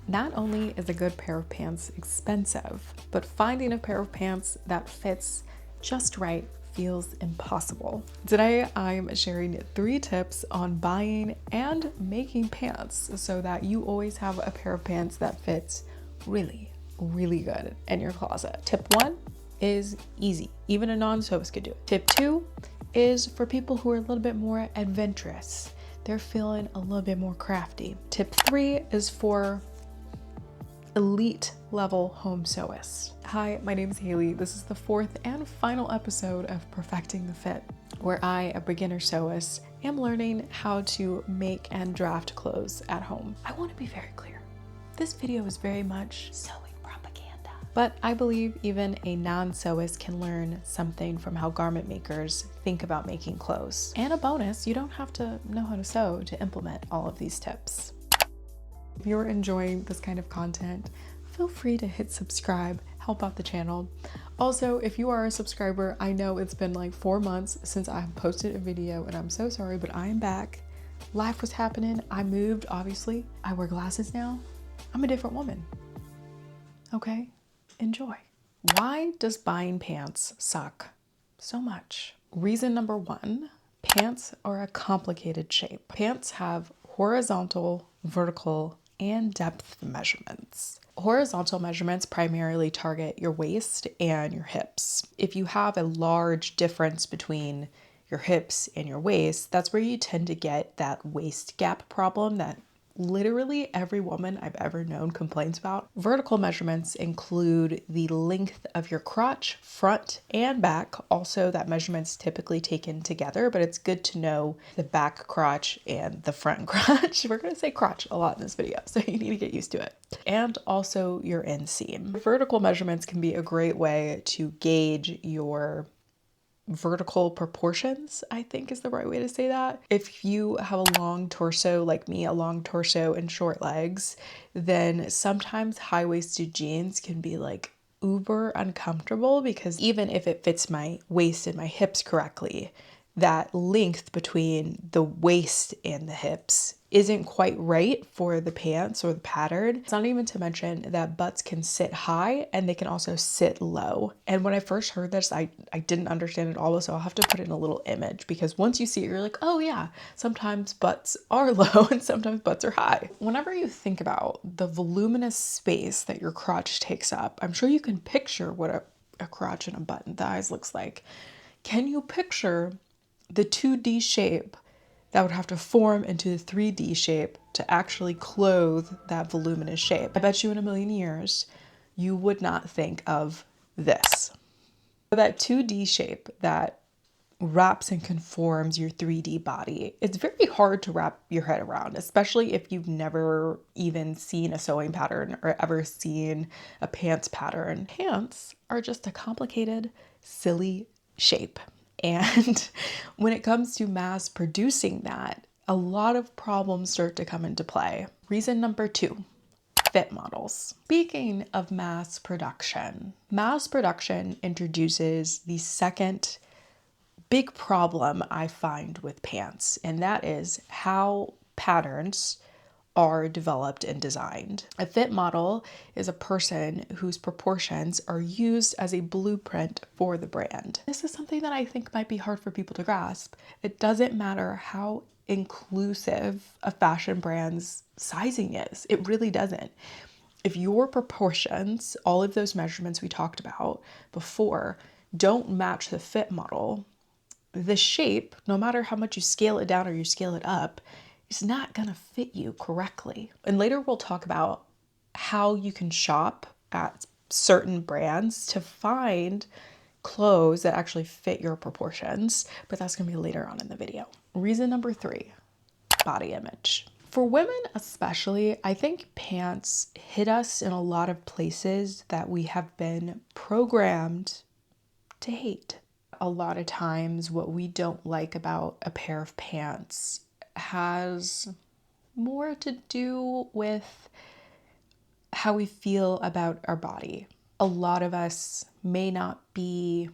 Not only is a good pair of pants expensive, but finding a pair of pants that fits just right feels impossible. Today, I'm sharing 3 tips on buying and making pants so that you always have a pair of pants that fits really, really good in your closet. Tip 1 is easy. Even a non-sewist could do it. Tip 2 is for people who are a little bit more adventurous. They're feeling a little bit more crafty. Tip 3 is for elite level home sewists. Hi, my name is Haley. This is the 4th and final episode of Perfecting the Fit, where I, a beginner sewist, am learning how to make and draft clothes at home. I want to be very clear. This video is very much sewing propaganda, but I believe even a non-sewist can learn something from how garment makers think about making clothes. And a bonus, you don't have to know how to sew to implement all of these tips. If you're enjoying this kind of content, feel free to hit subscribe, help out the channel. Also, if you are a subscriber, I know it's been like 4 months since I've posted a video and I'm so sorry, but I am back. Life was happening. I moved, obviously. I wear glasses now. I'm a different woman. Okay, enjoy. Why does buying pants suck so much? Reason number 1, pants are a complicated shape. Pants have horizontal, vertical, and depth measurements. Horizontal measurements primarily target your waist and your hips. If you have a large difference between your hips and your waist, that's where you tend to get that waist gap problem that literally every woman I've ever known complains about. Vertical measurements include the length of your crotch, front and back. Also, that measurement's typically taken together, but it's good to know the back crotch and the front crotch. We're gonna say crotch a lot in this video, so you need to get used to it. And also your inseam. Vertical measurements can be a great way to gauge your vertical proportions, I think is the right way to say that. If you have a long torso like me, a long torso and short legs, then sometimes high-waisted jeans can be like uber uncomfortable because even if it fits my waist and my hips correctly, that length between the waist and the hips isn't quite right for the pants or the pattern. It's not even to mention that butts can sit high and they can also sit low. And when I first heard this, I didn't understand it all, so I'll have to put in a little image because once you see it, you're like, oh yeah, sometimes butts are low and sometimes butts are high. Whenever you think about the voluminous space that your crotch takes up, I'm sure you can picture what a crotch and a butt and thighs looks like. Can you picture the 2D shape that would have to form into the 3D shape to actually clothe that voluminous shape? I bet you in a million years, you would not think of this. That 2D shape that wraps and conforms your 3D body, it's very hard to wrap your head around, especially if you've never even seen a sewing pattern or ever seen a pants pattern. Pants are just a complicated, silly shape. And when it comes to mass producing that, a lot of problems start to come into play. Reason number 2, fit models. Speaking of mass production introduces the second big problem I find with pants, and that is how patterns are developed and designed. A fit model is a person whose proportions are used as a blueprint for the brand. This is something that I think might be hard for people to grasp. It doesn't matter how inclusive a fashion brand's sizing is. It really doesn't. If your proportions, all of those measurements we talked about before, don't match the fit model, the shape, no matter how much you scale it down or you scale it up, is not gonna fit you correctly. And later we'll talk about how you can shop at certain brands to find clothes that actually fit your proportions, but that's gonna be later on in the video. Reason number 3, body image. For women especially, I think pants hit us in a lot of places that we have been programmed to hate. A lot of times what we don't like about a pair of pants has more to do with how we feel about our body. A lot of us may not be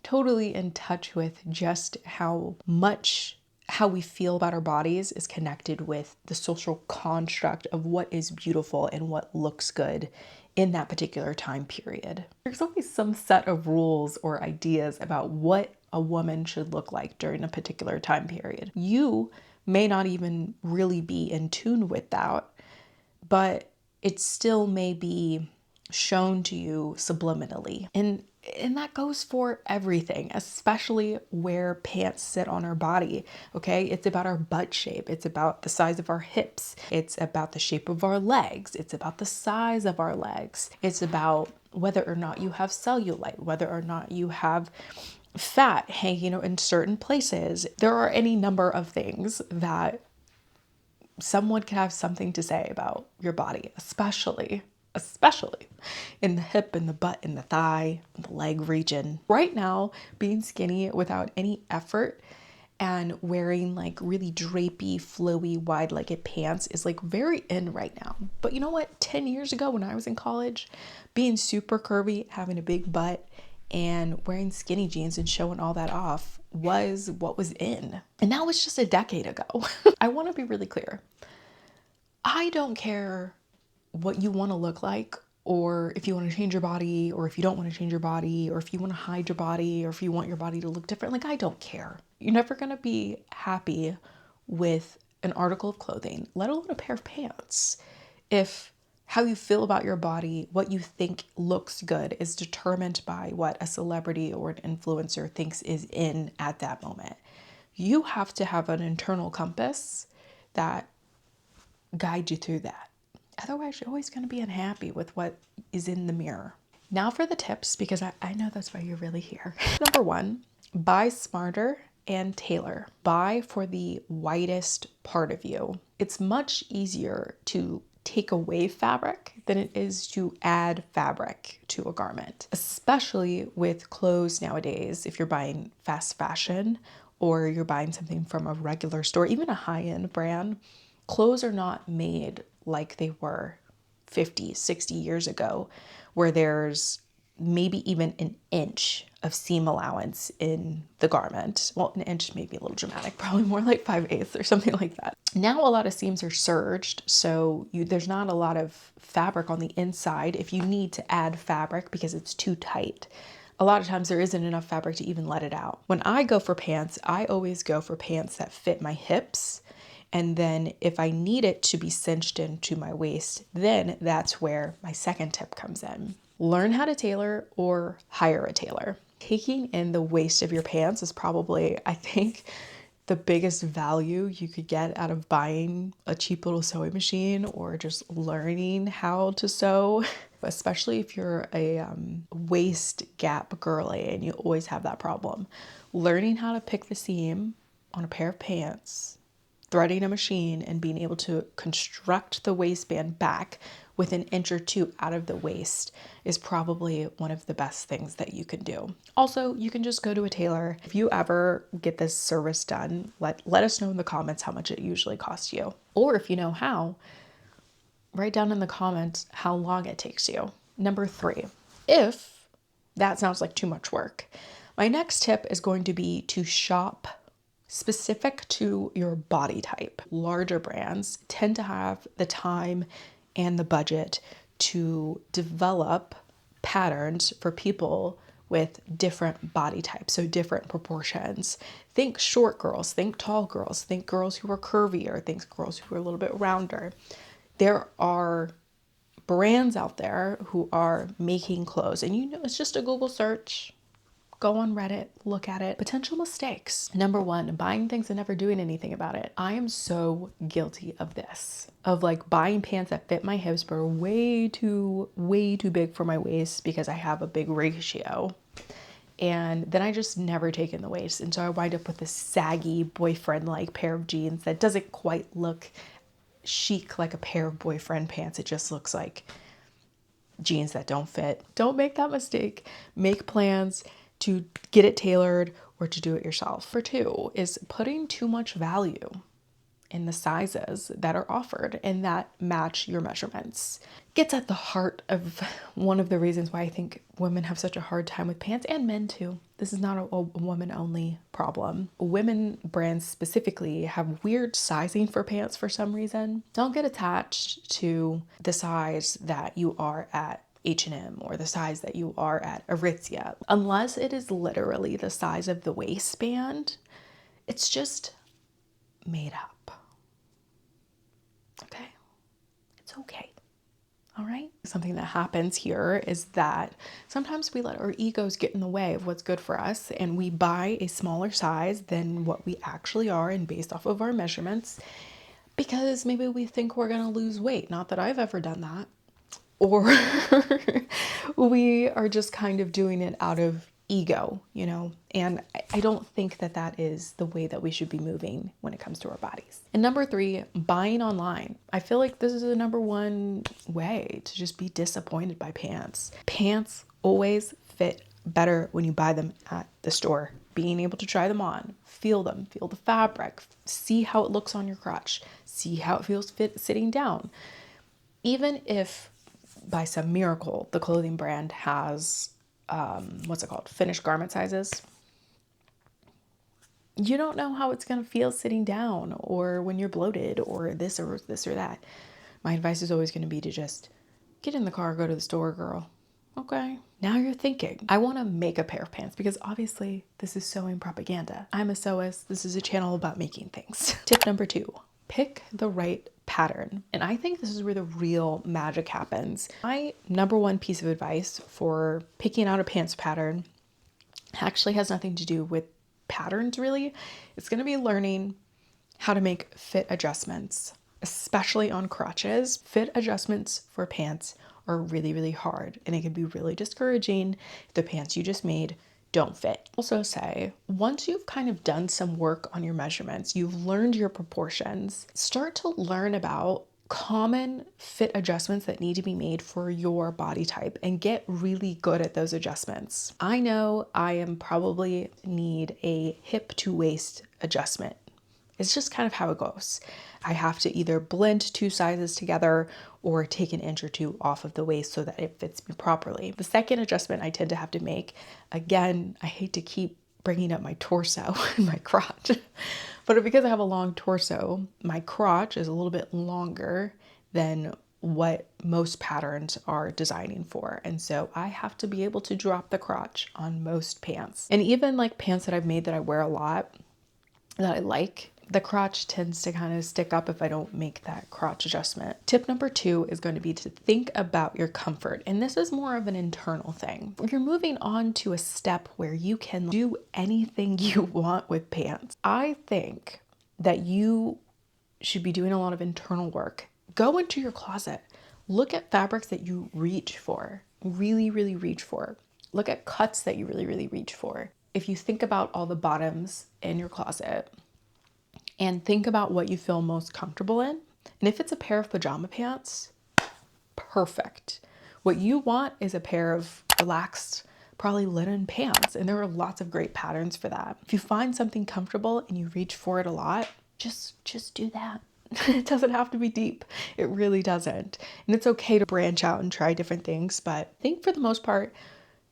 totally in touch with just how much how we feel about our bodies is connected with the social construct of what is beautiful and what looks good in that particular time period. There's always some set of rules or ideas about what a woman should look like during a particular time period. You may not even really be in tune with that, but it still may be shown to you subliminally. And that goes for everything, especially where pants sit on our body, okay? It's about our butt shape. It's about the size of our hips. It's about the shape of our legs. It's about the size of our legs. It's about whether or not you have cellulite, whether or not you have fat hanging in certain places. There are any number of things that someone can have something to say about your body, especially in the hip and the butt and the thigh and the leg region. Right now, being skinny without any effort and wearing like really drapey, flowy, wide-legged pants is like very in right now. But you know what? 10 years ago when I was in college, being super curvy, having a big butt, and wearing skinny jeans and showing all that off was what was in. And that was just a decade ago. I want to be really clear. I don't care what you want to look like, or if you want to change your body, or if you don't want to change your body, or if you want to hide your body, or if you want your body to look different. Like, I don't care. You're never going to be happy with an article of clothing, let alone a pair of pants, if how you feel about your body, what you think looks good, is determined by what a celebrity or an influencer thinks is in at that moment. You have to have an internal compass that guides you through that. Otherwise, you're always going to be unhappy with what is in the mirror. Now for the tips, because I know that's why you're really here. Number one, buy smarter and tailor. Buy for the widest part of you. It's much easier to take away fabric than it is to add fabric to a garment, especially with clothes nowadays. If you're buying fast fashion or you're buying something from a regular store, even a high-end brand, clothes are not made like they were 50, 60 years ago, where there's maybe even an inch of seam allowance in the garment. Well, an inch may be a little dramatic, probably more like 5/8 or something like that. Now a lot of seams are serged, so there's not a lot of fabric on the inside if you need to add fabric because it's too tight. A lot of times there isn't enough fabric to even let it out. When I go for pants, I always go for pants that fit my hips. And then if I need it to be cinched into my waist, then that's where my second tip comes in. Learn how to tailor or hire a tailor. Taking in the waist of your pants is probably, I think, the biggest value you could get out of buying a cheap little sewing machine or just learning how to sew, especially if you're a waist gap girly and you always have that problem. Learning how to pick the seam on a pair of pants, threading a machine, and being able to construct the waistband back with an inch or two out of the waist is probably one of the best things that you can do. Also, you can just go to a tailor. If you ever get this service done, let us know in the comments how much it usually costs you. Or if you know how, write down in the comments how long it takes you. Number 3, if that sounds like too much work, my next tip is going to be to shop specific to your body type. Larger brands tend to have the time and the budget to develop patterns for people with different body types, so different proportions. Think short girls, think tall girls, think girls who are curvier, think girls who are a little bit rounder. There are brands out there who are making clothes, and it's just a Google search. Go on Reddit, look at it. Potential mistakes. Number 1, buying things and never doing anything about it. I am so guilty of this, of like buying pants that fit my hips but are way too big for my waist because I have a big ratio. And then I just never take in the waist. And so I wind up with this saggy boyfriend-like pair of jeans that doesn't quite look chic like a pair of boyfriend pants. It just looks like jeans that don't fit. Don't make that mistake. Make plans to get it tailored or to do it yourself. Number 2 is putting too much value in the sizes that are offered and that match your measurements. Gets at the heart of one of the reasons why I think women have such a hard time with pants, and men too. This is not a woman only problem. Women brands specifically have weird sizing for pants for some reason. Don't get attached to the size that you are at H&M or the size that you are at Aritzia. Unless it is literally the size of the waistband, it's just made up. Okay? It's okay. All right? Something that happens here is that sometimes we let our egos get in the way of what's good for us, and we buy a smaller size than what we actually are and based off of our measurements because maybe we think we're going to lose weight. Not that I've ever done that. Or we are just kind of doing it out of ego, you know, and I don't think that that is the way that we should be moving when it comes to our bodies. And number 3, buying online. I feel like this is the number one way to just be disappointed by pants. Pants always fit better when you buy them at the store. Being able to try them on, feel them, feel the fabric, see how it looks on your crotch, see how it feels fit sitting down. Even if by some miracle the clothing brand has finished garment sizes, you don't know how it's going to feel sitting down or when you're bloated or this or that. My advice is always going to be to just get in the car, go to the store, girl. Okay, now you're thinking, I want to make a pair of pants because obviously this is sewing propaganda. I'm a sewist. This is a channel about making things. Tip number 2, pick the right pattern. And I think this is where the real magic happens. My number one piece of advice for picking out a pants pattern actually has nothing to do with patterns really. It's going to be learning how to make fit adjustments, especially on crotches. Fit adjustments for pants are really, really hard, and it can be really discouraging if the pants you just made don't fit. Also say, once you've kind of done some work on your measurements, you've learned your proportions, start to learn about common fit adjustments that need to be made for your body type and get really good at those adjustments. I know I am probably need a hip to waist adjustment. It's just kind of how it goes. I have to either blend 2 sizes together or take an inch or 2 off of the waist so that it fits me properly. The second adjustment I tend to have to make, again, I hate to keep bringing up my torso and my crotch, but because I have a long torso, my crotch is a little bit longer than what most patterns are designing for. And so I have to be able to drop the crotch on most pants. And even like pants that I've made that I wear a lot, that I like, the crotch tends to kind of stick up if I don't make that crotch adjustment. Tip number 2 is going to be to think about your comfort. And this is more of an internal thing. You're moving on to a step where you can do anything you want with pants. I think that you should be doing a lot of internal work. Go into your closet. Look at fabrics that you reach for, really, really reach for. Look at cuts that you really, really reach for. If you think about all the bottoms in your closet, and think about what you feel most comfortable in. And if it's a pair of pajama pants, perfect. What you want is a pair of relaxed, probably linen pants. And there are lots of great patterns for that. If you find something comfortable and you reach for it a lot, just do that. It doesn't have to be deep. It really doesn't. And it's okay to branch out and try different things, but I think for the most part,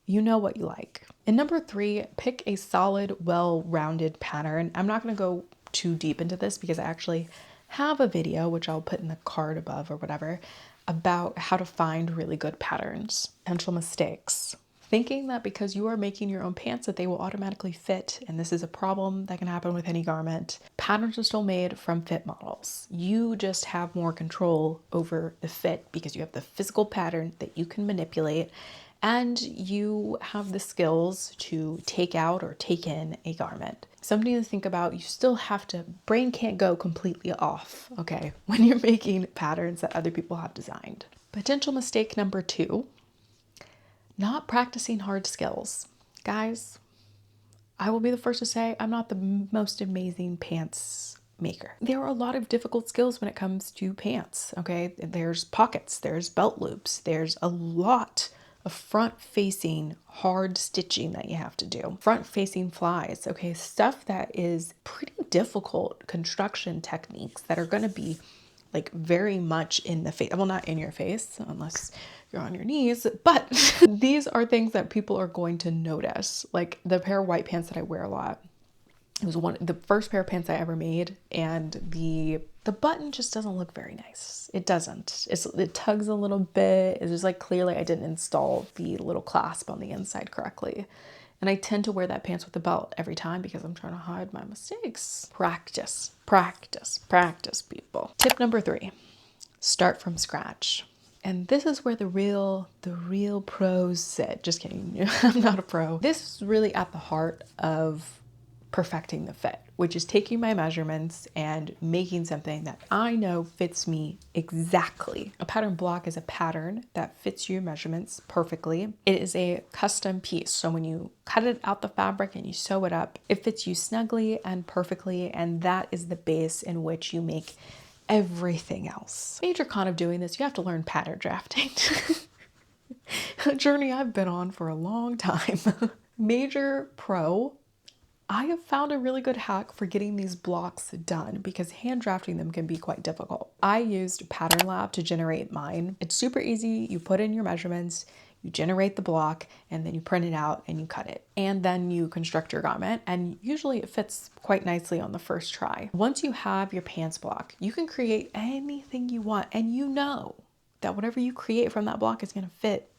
you know what you like. And number 3, pick a solid, well-rounded pattern. I'm not going to go too deep into this because I actually have a video, which I'll put in the card above or whatever, about how to find really good patterns. Potential mistakes. Thinking that because you are making your own pants that they will automatically fit, and this is a problem that can happen with any garment. Patterns are still made from fit models. You just have more control over the fit because you have the physical pattern that you can manipulate, and you have the skills to take out or take in a garment. Something to think about, you still have to, brain can't go completely off, okay, when you're making patterns that other people have designed. Potential mistake number 2, not practicing hard skills. Guys, I will be the first to say I'm not the most amazing pants maker. There are a lot of difficult skills when it comes to pants, okay? There's pockets, there's belt loops, there's a lot of front-facing hard stitching that you have to do. Front-facing flies, okay, stuff that is pretty difficult construction techniques that are going to be like very much in the face. Well, not in your face unless you're on your knees, but these are things that people are going to notice. Like the pair of white pants that I wear a lot. It was the first pair of pants I ever made, and the button just doesn't look very nice. It doesn't. It tugs a little bit. It's just like clearly I didn't install the little clasp on the inside correctly. And I tend to wear that pants with a belt every time because I'm trying to hide my mistakes. Practice, practice, practice, people. Tip number 3, start from scratch. And this is where the real pros sit. Just kidding, I'm not a pro. This is really at the heart of perfecting the fit, which is taking my measurements and making something that I know fits me exactly. A pattern block is a pattern that fits your measurements perfectly. It is a custom piece. So when you cut it out the fabric and you sew it up, it fits you snugly and perfectly. And that is the base in which you make everything else. Major con of doing this, you have to learn pattern drafting. A journey I've been on for a long time. Major pro, I have found a really good hack for getting these blocks done because hand drafting them can be quite difficult. I used Pattern Lab to generate mine. It's super easy. You put in your measurements, you generate the block, and then you print it out and you cut it. And then you construct your garment, and usually it fits quite nicely on the first try. Once you have your pants block, you can create anything you want, and you know that whatever you create from that block is gonna fit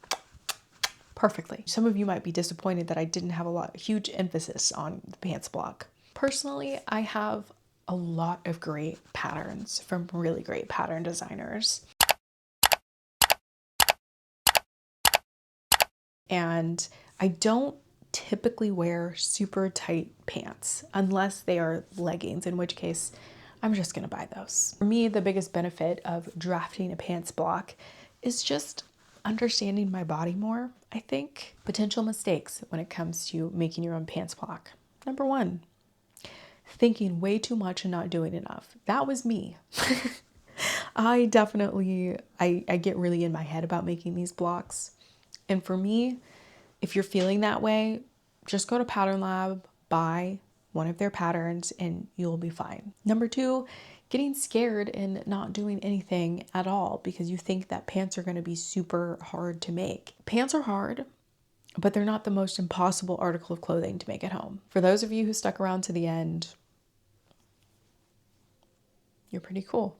perfectly. Some of you might be disappointed that I didn't have huge emphasis on the pants block. Personally, I have a lot of great patterns from really great pattern designers. And I don't typically wear super tight pants unless they are leggings, in which case I'm just gonna buy those. For me, the biggest benefit of drafting a pants block is just understanding my body more, I think. Potential mistakes when it comes to making your own pants block. Number 1, thinking way too much and not doing enough. That was me. I get really in my head about making these blocks. And for me, if you're feeling that way, just go to Pattern Lab, buy one of their patterns, and you'll be fine. Number 2, getting scared and not doing anything at all because you think that pants are going to be super hard to make. Pants are hard, but they're not the most impossible article of clothing to make at home. For those of you who stuck around to the end, you're pretty cool.